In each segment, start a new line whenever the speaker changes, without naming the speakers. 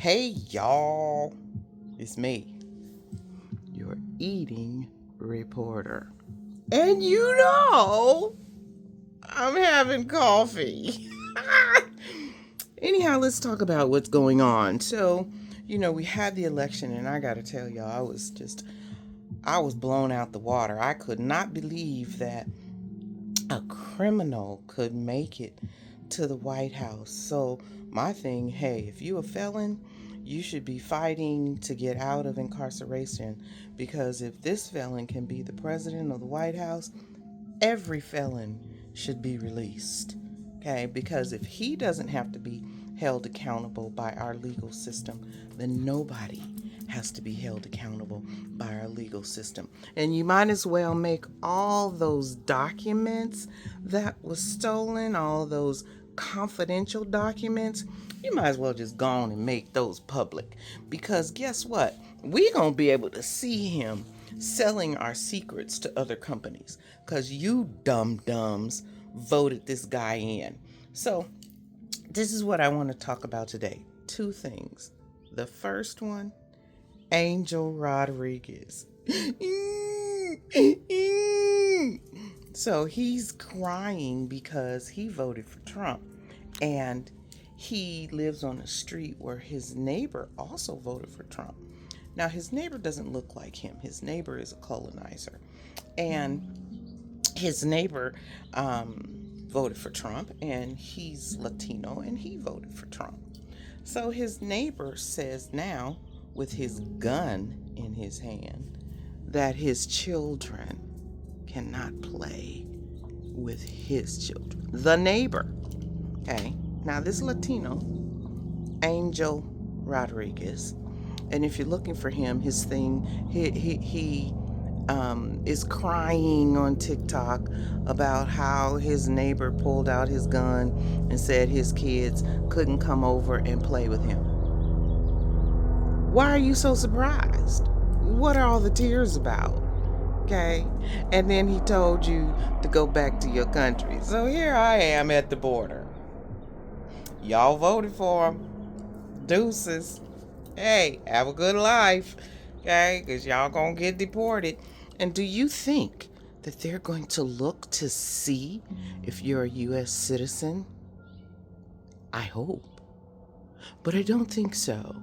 Hey y'all, it's me, your eating reporter. And I'm having coffee. Anyhow, let's talk about what's going on. So, we had the election, and I gotta tell y'all, I was blown out the water. I could not believe that a criminal could make it to the White House. So, my thing, hey, if you a felon, you should be fighting to get out of incarceration, because if this felon can be the president of the White House, every felon should be released. Okay? Because if he doesn't have to be held accountable by our legal system, then nobody has to be held accountable by our legal system. And you might as well make all those documents that was stolen, all those confidential documents, you might as well just go on and make those public. Because guess what? We're going to be able to see him selling our secrets to other companies, because you dum-dums voted this guy in. So this is what I want to talk about today. Two things. The first one, Angel Rodriguez. So he's crying because he voted for Trump, and he lives on a street where his neighbor also voted for Trump. Now, his neighbor doesn't look like him. His neighbor is a colonizer, and his neighbor voted for Trump, and he's Latino, and he voted for Trump. So his neighbor says now, with his gun in his hand, that his children cannot play with his children. The neighbor. Okay. Now this Latino, Angel Rodriguez, and if you're looking for him, his thing, he is crying on TikTok about how his neighbor pulled out his gun and said his kids couldn't come over and play with him. Why are you so surprised? What are all the tears about? Okay. And then he told you to go back to your country. So here I am at the border. Y'all voted for him. Deuces. Hey, have a good life. Okay? Because y'all gonna get deported. And do you think that they're going to look to see if you're a U.S. citizen? I hope. But I don't think so.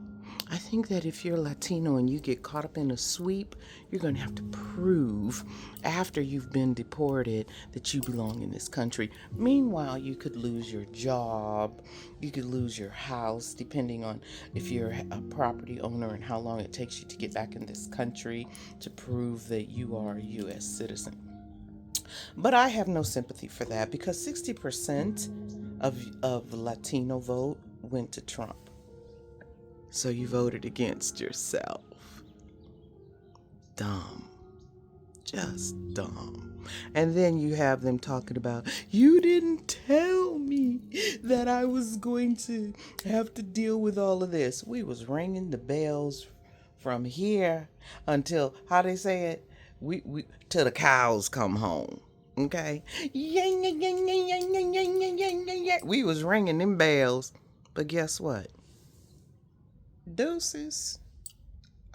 I think that if you're Latino and you get caught up in a sweep, you're going to have to prove after you've been deported that you belong in this country. Meanwhile, you could lose your job, you could lose your house, depending on if you're a property owner and how long it takes you to get back in this country to prove that you are a U.S. citizen. But I have no sympathy for that, because 60% of Latino vote went to Trump. So you voted against yourself. Dumb. Just dumb. And then you have them talking about, you didn't tell me that I was going to have to deal with all of this. We was ringing the bells from here until, how they say it? We till the cows come home. Okay? We was ringing them bells. But guess what? Deuces.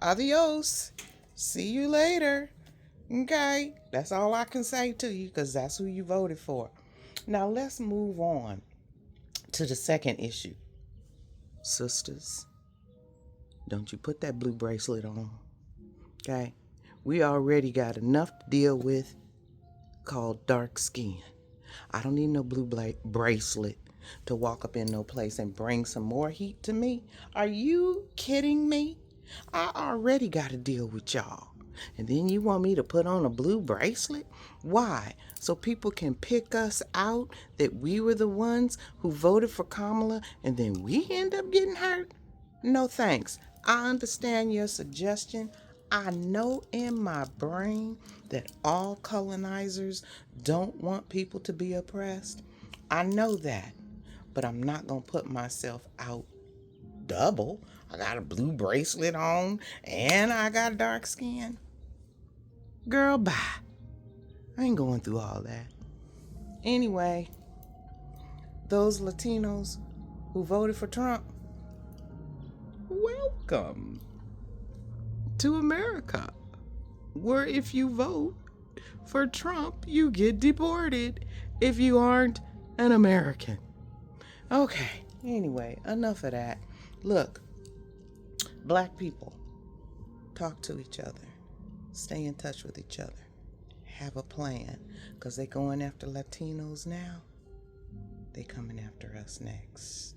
Adios. See you later. Okay? That's all I can say to you, because that's who you voted for. Now let's move on to the second issue. Sisters, don't you put that blue bracelet on. Okay? We already got enough to deal with called dark skin. I don't need no blue bracelet to walk up in no place and bring some more heat to me. Are you kidding me? I already got to deal with y'all. And then you want me to put on a blue bracelet? Why? So people can pick us out that we were the ones who voted for Kamala and then we end up getting hurt? No thanks. I understand your suggestion. I know in my brain that all colonizers don't want people to be oppressed. I know that. But I'm not going to put myself out double. I got a blue bracelet on and I got dark skin. Girl, bye. I ain't going through all that. Anyway, those Latinos who voted for Trump, welcome to America, where if you vote for Trump, you get deported if you aren't an American. Okay, anyway, enough of that. Look, black people, talk to each other, stay in touch with each other, have a plan, because they going after Latinos now. They coming after us next.